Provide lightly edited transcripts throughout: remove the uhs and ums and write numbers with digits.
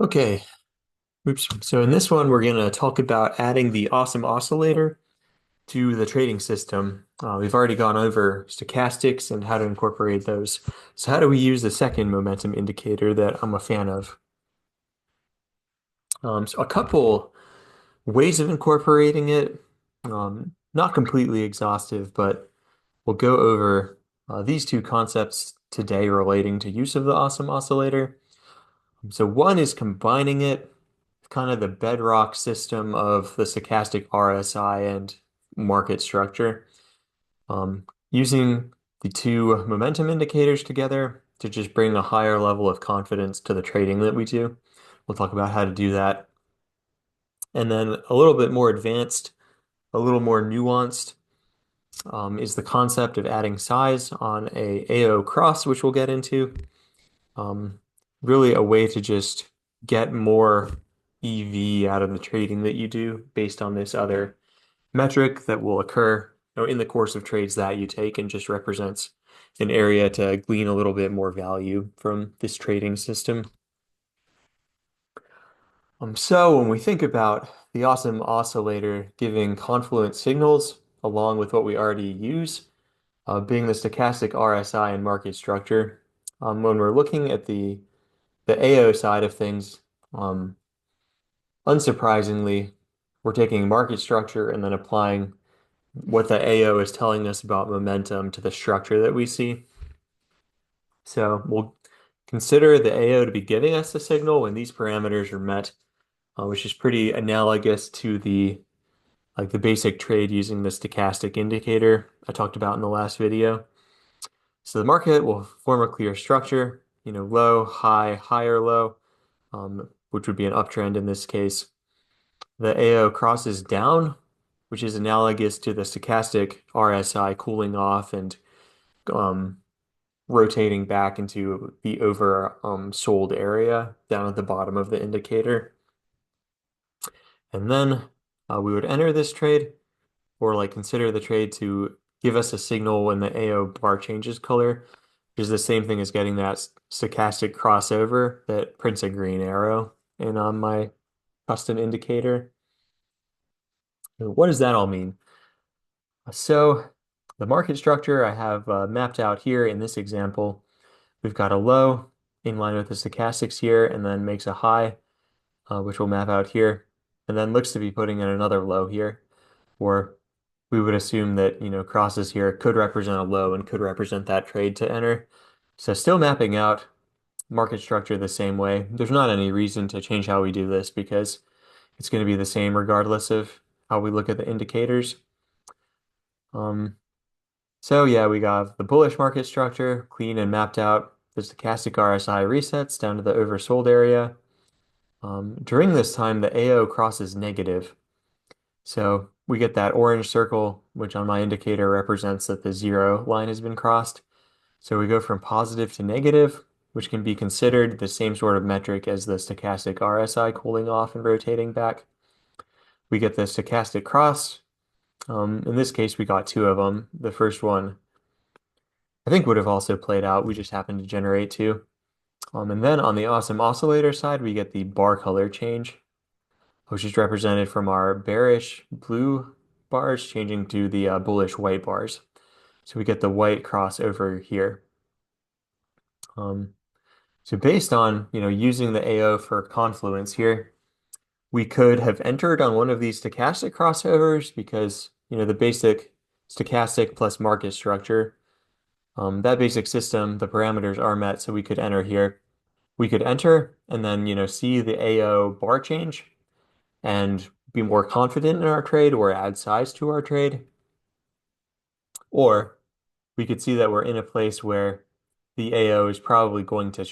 Okay, oops. So in this one, we're going to talk about adding the Awesome Oscillator to the trading system. We've already gone over stochastics and how to incorporate those. So how do we use the second momentum indicator that I'm a fan of? So a couple ways of incorporating it, not completely exhaustive, but we'll go over these two concepts today relating to use of the Awesome Oscillator. So one is combining it, kind of the bedrock system of the stochastic RSI and market structure. Using the two momentum indicators together to just bring a higher level of confidence to the trading that we do. We'll talk about how to do that. And then a little bit more advanced, a little more nuanced, is the concept of adding size on a AO cross, which we'll get into. Um, Really a way to just get more EV out of the trading that you do based on this other metric that will occur, in the course of trades that you take and just represents an area to glean a little bit more value from this trading system. So when we think about the Awesome Oscillator giving confluent signals along with what we already use, being the stochastic RSI and market structure, when we're looking at the AO side of things, um, unsurprisingly, we're taking market structure and then applying what the AO is telling us about momentum to the structure that we see. So we'll consider the AO to be giving us the signal when these parameters are met, which is pretty analogous to the basic trade using the stochastic indicator I talked about in the last video. So the market will form a clear structure, low, high, higher, low, which would be an uptrend in this case. The AO crosses down, which is analogous to the stochastic RSI cooling off and um, rotating back into the over sold area down at the bottom of the indicator. And then we would enter this trade or consider the trade to give us a signal when the AO bar changes color, which is the same thing as getting that stochastic crossover that prints a green arrow in on my custom indicator. What does that all mean? So the market structure I have mapped out here in this example. We've got a low in line with the stochastics here, and then makes a high, which we'll map out here, and then looks to be putting in another low here, or we would assume that, crosses here could represent a low and could represent that trade to enter. So still mapping out market structure the same way. There's not any reason to change how we do this because it's going to be the same regardless of how we look at the indicators. Um, So yeah, we got the bullish market structure, clean and mapped out. The stochastic RSI resets down to the oversold area. During this time, the AO crosses negative. So we get that orange circle, which on my indicator represents that the zero line has been crossed. So we go from positive to negative, which can be considered the same sort of metric as the stochastic RSI cooling off and rotating back. We get the stochastic cross. In this case, we got two of them. The first one I think would have also played out. We just happened to generate two. And then on the Awesome Oscillator side, we get the bar color change, which is represented from our bearish blue bars changing to the bullish white bars. So we get the white crossover here. Um, so based on, using the AO for confluence here, we could have entered on one of these stochastic crossovers because, the basic stochastic plus market structure, that basic system, the parameters are met, so we could enter here. We could enter and then, see the AO bar change and be more confident in our trade or add size to our trade. Or we could see that we're in a place where the AO is probably going to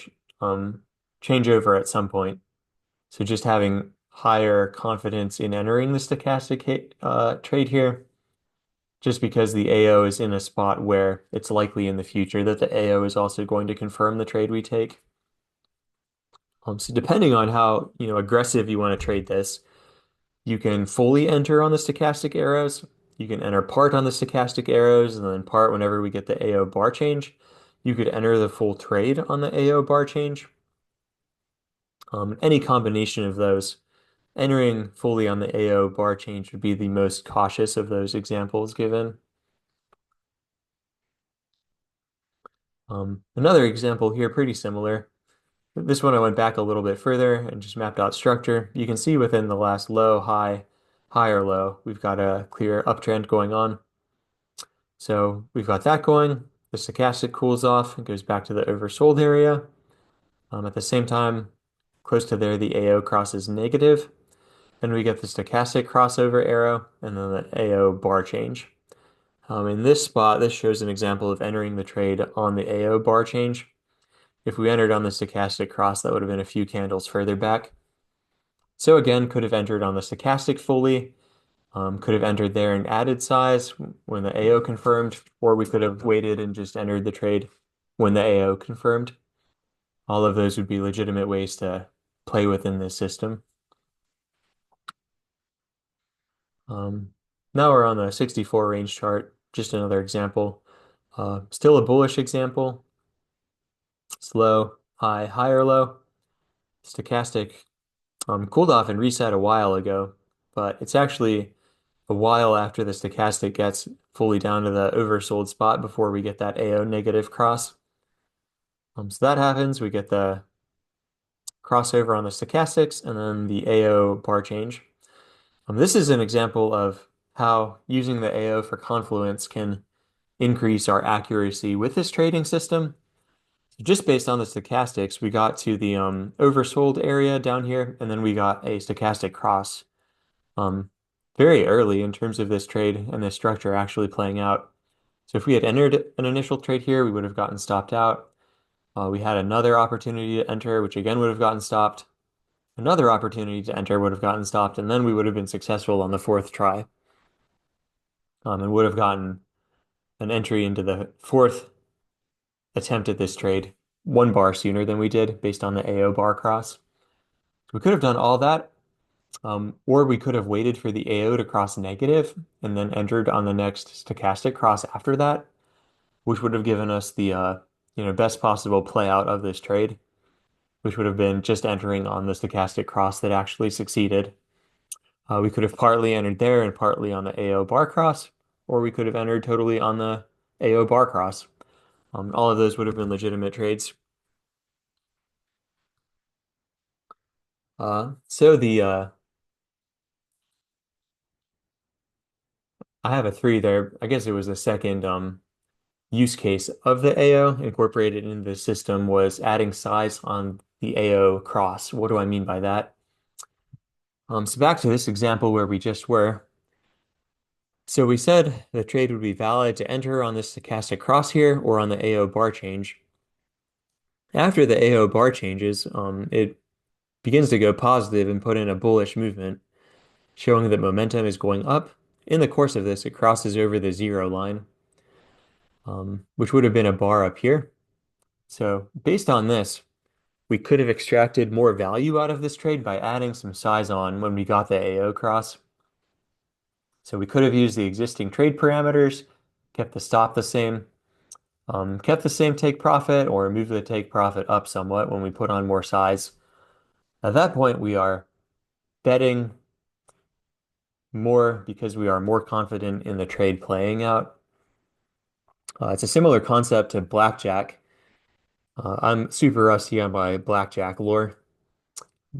change over at some point. So just having higher confidence in entering the stochastic trade here, just because the AO is in a spot where it's likely in the future that the AO is also going to confirm the trade we take. So depending on how, aggressive you want to trade this, you can fully enter on the stochastic arrows. You can enter part on the stochastic arrows and then part whenever we get the AO bar change. You could enter the full trade on the AO bar change. Any combination of those, entering fully on the AO bar change would be the most cautious of those examples given. Another example here, pretty similar. This one I went back a little bit further and just mapped out structure. You can see within the last low, high, high or low, we've got a clear uptrend going on. So we've got that going. The stochastic cools off and goes back to the oversold area. At the same time, close to there, the AO crosses negative. Then we get the stochastic crossover arrow and then the AO bar change. In this spot, this shows an example of entering the trade on the AO bar change. If we entered on the stochastic cross, that would have been a few candles further back. So again, could have entered on the stochastic fully, could have entered there and added size when the AO confirmed, or we could have waited and just entered the trade when the AO confirmed. All of those would be legitimate ways to play within this system. Now we're on the 64 range chart, just another example. Still a bullish example. Slow, high, higher, low. Stochastic cooled off and reset a while ago, but it's actually a while after the stochastic gets fully down to the oversold spot before we get that AO negative cross. So that happens, we get the crossover on the stochastics and then the AO bar change. This is an example of how using the AO for confluence can increase our accuracy with this trading system. Just based on the stochastics, we got to the oversold area down here, and then we got a stochastic cross very early in terms of this trade and this structure actually playing out. So if we had entered an initial trade here, we would have gotten stopped out. We had another opportunity to enter, which again would have gotten stopped. Another opportunity to enter would have gotten stopped, and then we would have been successful on the fourth try, and would have gotten an entry into the fourth attempt at this trade 1 bar sooner than we did based on the AO bar cross. We could have done all that, or we could have waited for the AO to cross negative and then entered on the next stochastic cross after that, which would have given us the best possible play out of this trade, which would have been just entering on the stochastic cross that actually succeeded. We could have partly entered there and partly on the AO bar cross, or we could have entered totally on the AO bar cross. All of those would have been legitimate trades. So I have a 3 there. I guess it was the second use case of the AO incorporated into the system was adding size on the AO cross. What do I mean by that? So back to this example where we just were. So we said the trade would be valid to enter on this stochastic cross here or on the AO bar change. After the AO bar changes, it begins to go positive and put in a bullish movement, showing that momentum is going up. In the course of this, it crosses over the 0 line, which would have been a bar up here. So based on this, we could have extracted more value out of this trade by adding some size on when we got the AO cross. So we could have used the existing trade parameters, kept the stop the same, kept the same take profit, or moved the take profit up somewhat when we put on more size. At that point, we are betting more because we are more confident in the trade playing out. It's a similar concept to blackjack. I'm super rusty on my blackjack lore.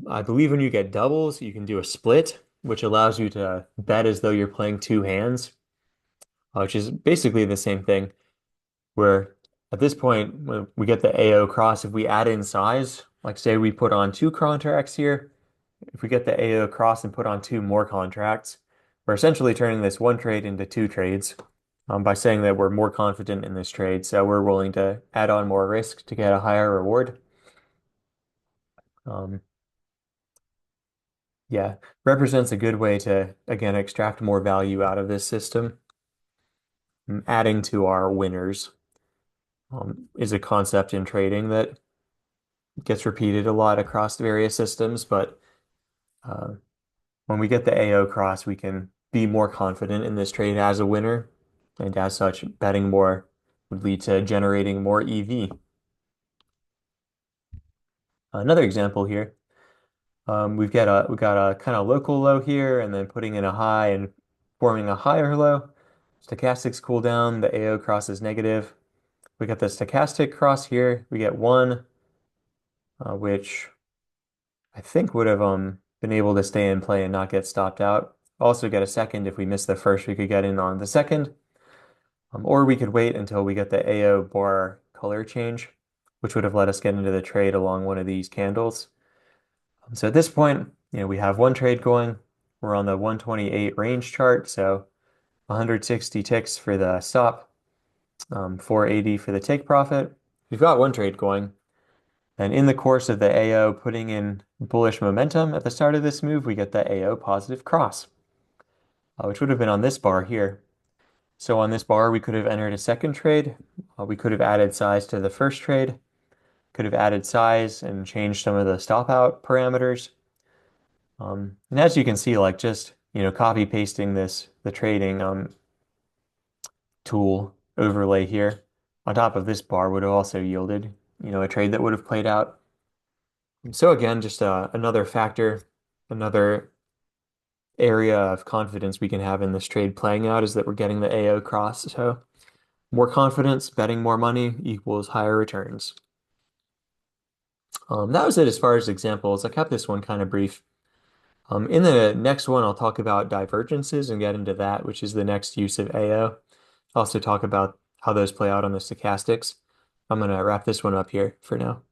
I believe when you get doubles, you can do a split, which allows you to bet as though you're playing 2 hands, which is basically the same thing. Where at this point, when we get the AO cross, if we add in size, like say we put on 2 contracts here, if we get the AO cross and put on 2 more contracts, we're essentially turning this 1 trade into 2 trades by saying that we're more confident in this trade. So we're willing to add on more risk to get a higher reward. Um, yeah, represents a good way to, again, extract more value out of this system. Adding to our winners is a concept in trading that gets repeated a lot across various systems, but uh, when we get the AO cross, we can be more confident in this trade as a winner, and as such, betting more would lead to generating more EV. Another example here. we got a kind of local low here, and then putting in a high and forming a higher low. Stochastics cool down. The AO cross is negative. We got the stochastic cross here. We get one, which I think would have been able to stay in play and not get stopped out. Also get a second. If we miss the first, we could get in on the second. Or we could wait until we get the AO bar color change, which would have let us get into the trade along one of these candles. So at this point, we have one trade going. We're on the 128 range chart, so 160 ticks for the stop, 480 for the take profit. We've got one trade going. And in the course of the AO putting in bullish momentum at the start of this move, we get the AO positive cross, which would have been on this bar here. So on this bar, we could have entered a second trade. We could have added size to the first trade, could have added size and changed some of the stop out parameters. And as you can see, like just, copy pasting the trading tool overlay here on top of this bar would have also yielded, a trade that would have played out. So again, just another factor, another area of confidence we can have in this trade playing out is that we're getting the AO cross. So more confidence, betting more money equals higher returns. That was it as far as examples. I kept this one kind of brief. In the next one, I'll talk about divergences and get into that, which is the next use of AO. I'll also talk about how those play out on the stochastics. I'm going to wrap this one up here for now.